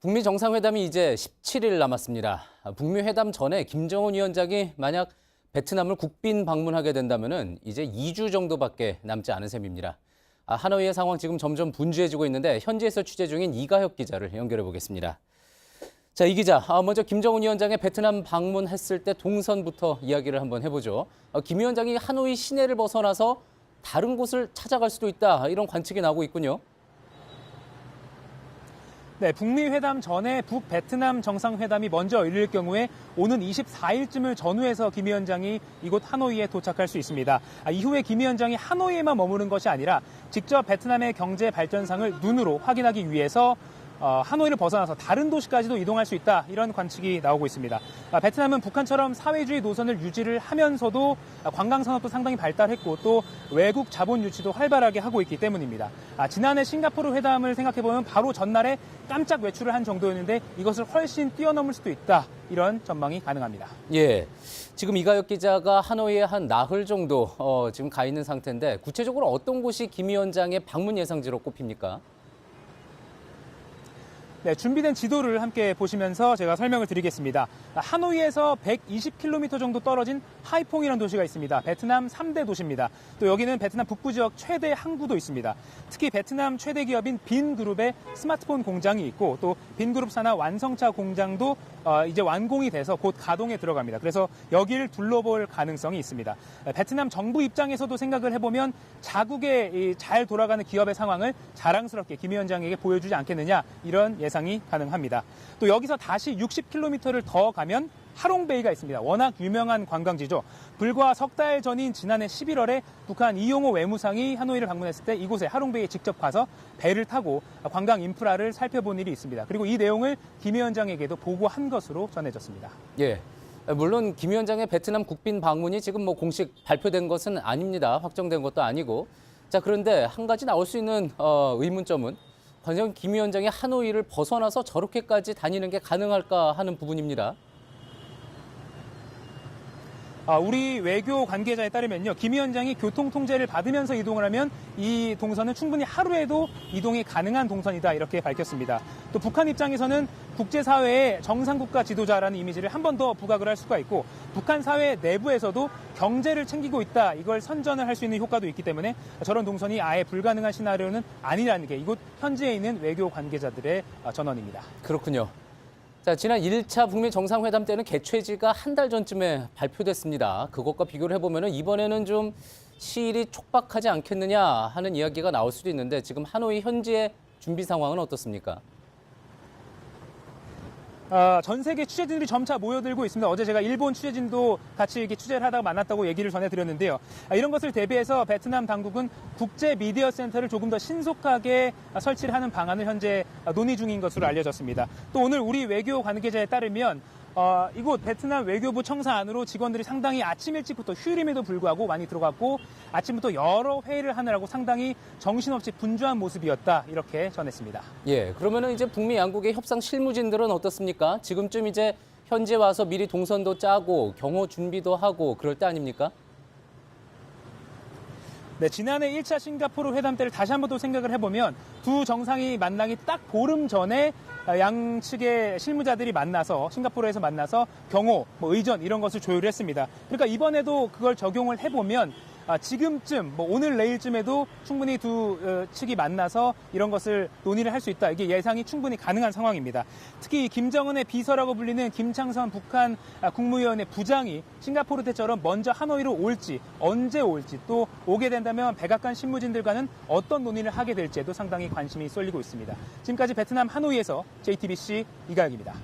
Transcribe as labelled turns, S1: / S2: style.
S1: 북미 정상회담이 이제 17일 남았습니다. 북미 회담 전에 김정은 위원장이 만약 베트남을 국빈 방문하게 된다면 이제 2주 정도밖에 남지 않은 셈입니다. 하노이의 상황 지금 점점 분주해지고 있는데 현지에서 취재 중인 이가혁 기자를 연결해 보겠습니다. 자, 이 기자, 먼저 김정은 위원장의 베트남 방문했을 때 동선부터 이야기를 한번 해보죠. 김 위원장이 하노이 시내를 벗어나서 다른 곳을 찾아갈 수도 있다, 이런 관측이 나오고 있군요.
S2: 네, 북미 회담 전에 북베트남 정상회담이 먼저 열릴 경우에 오는 24일쯤을 전후해서 김 위원장이 이곳 하노이에 도착할 수 있습니다. 이후에 김 위원장이 하노이에만 머무는 것이 아니라 직접 베트남의 경제 발전상을 눈으로 확인하기 위해서 하노이를 벗어나서 다른 도시까지도 이동할 수 있다, 이런 관측이 나오고 있습니다. 베트남은 북한처럼 사회주의 노선을 유지를 하면서도 관광 산업도 상당히 발달했고 또 외국 자본 유치도 활발하게 하고 있기 때문입니다. 지난해 싱가포르 회담을 생각해보면 바로 전날에 깜짝 외출을 한 정도였는데 이것을 훨씬 뛰어넘을 수도 있다, 이런 전망이 가능합니다.
S1: 예, 지금 이가혁 기자가 하노이에 한 나흘 정도 지금 가 있는 상태인데 구체적으로 어떤 곳이 김 위원장의 방문 예상지로 꼽힙니까?
S2: 네, 준비된 지도를 함께 보시면서 제가 설명을 드리겠습니다. 하노이에서 120km 정도 떨어진 하이퐁이라는 도시가 있습니다. 베트남 3대 도시입니다. 또 여기는 베트남 북부 지역 최대 항구도 있습니다. 특히 베트남 최대 기업인 빈그룹의 스마트폰 공장이 있고 또 빈그룹 산하 완성차 공장도 이제 완공이 돼서 곧 가동에 들어갑니다. 그래서 여기를 둘러볼 가능성이 있습니다. 베트남 정부 입장에서도 생각을 해보면 자국의 잘 돌아가는 기업의 상황을 자랑스럽게 김 위원장에게 보여주지 않겠느냐, 이런 예상이 가능합니다. 또 여기서 다시 60km를 더 가면 하롱베이가 있습니다. 워낙 유명한 관광지죠. 불과 석 달 전인 지난해 11월에 북한 이용호 외무상이 하노이를 방문했을 때 이곳에 하롱베이에 직접 가서 배를 타고 관광 인프라를 살펴본 일이 있습니다. 그리고 이 내용을 김 위원장에게도 보고한 것으로 전해졌습니다.
S1: 예, 물론 김 위원장의 베트남 국빈 방문이 지금 공식 발표된 것은 아닙니다. 확정된 것도 아니고. 자, 그런데 한 가지 나올 수 있는 의문점은 과연 김 위원장이 하노이를 벗어나서 저렇게까지 다니는 게 가능할까 하는 부분입니다.
S2: 우리 외교 관계자에 따르면요, 김 위원장이 교통 통제를 받으면서 이동을 하면 이 동선은 충분히 하루에도 이동이 가능한 동선이다, 이렇게 밝혔습니다. 또 북한 입장에서는 국제사회의 정상국가 지도자라는 이미지를 한 번 더 부각을 할 수가 있고 북한 사회 내부에서도 경제를 챙기고 있다, 이걸 선전을 할 수 있는 효과도 있기 때문에 저런 동선이 아예 불가능한 시나리오는 아니라는 게 이곳 현지에 있는 외교 관계자들의 전언입니다.
S1: 그렇군요. 자, 지난 1차 북미 정상회담 때는 개최지가 한 달 전쯤에 발표됐습니다. 그것과 비교를 해보면 이번에는 좀 시일이 촉박하지 않겠느냐 하는 이야기가 나올 수도 있는데 지금 하노이 현지의 준비 상황은 어떻습니까?
S2: 전 세계 취재진들이 점차 모여들고 있습니다. 어제 제가 일본 취재진도 같이 이렇게 취재를 하다가 만났다고 얘기를 전해드렸는데요. 이런 것을 대비해서 베트남 당국은 국제 미디어 센터를 조금 더 신속하게 설치를 하는 방안을 현재 논의 중인 것으로 알려졌습니다. 또 오늘 우리 외교 관계자에 따르면 이곳 베트남 외교부 청사 안으로 직원들이 상당히 아침 일찍부터 휴일임에도 불구하고 많이 들어갔고 아침부터 여러 회의를 하느라고 상당히 정신없이 분주한 모습이었다, 이렇게 전했습니다.
S1: 예, 그러면은 이제 북미 양국의 협상 실무진들은 어떻습니까? 지금쯤 이제 현지에 와서 미리 동선도 짜고 경호 준비도 하고 그럴 때 아닙니까?
S2: 네, 지난해 1차 싱가포르 회담 때를 다시 한번 또 생각을 해보면 두 정상이 만나기 딱 보름 전에 양측의 실무자들이 만나서 싱가포르에서 만나서 경호, 의전 이런 것을 조율을 했습니다. 그러니까 이번에도 그걸 적용을 해보면 지금쯤 오늘 내일쯤에도 충분히 두 측이 만나서 이런 것을 논의를 할 수 있다, 이게 예상이 충분히 가능한 상황입니다. 특히 김정은의 비서라고 불리는 김창선 북한 국무위원회 부장이 싱가포르 때처럼 먼저 하노이로 올지 언제 올지 또 오게 된다면 백악관 신무진들과는 어떤 논의를 하게 될지에도 상당히 관심이 쏠리고 있습니다. 지금까지 베트남 하노이에서 JTBC 이가혁입니다.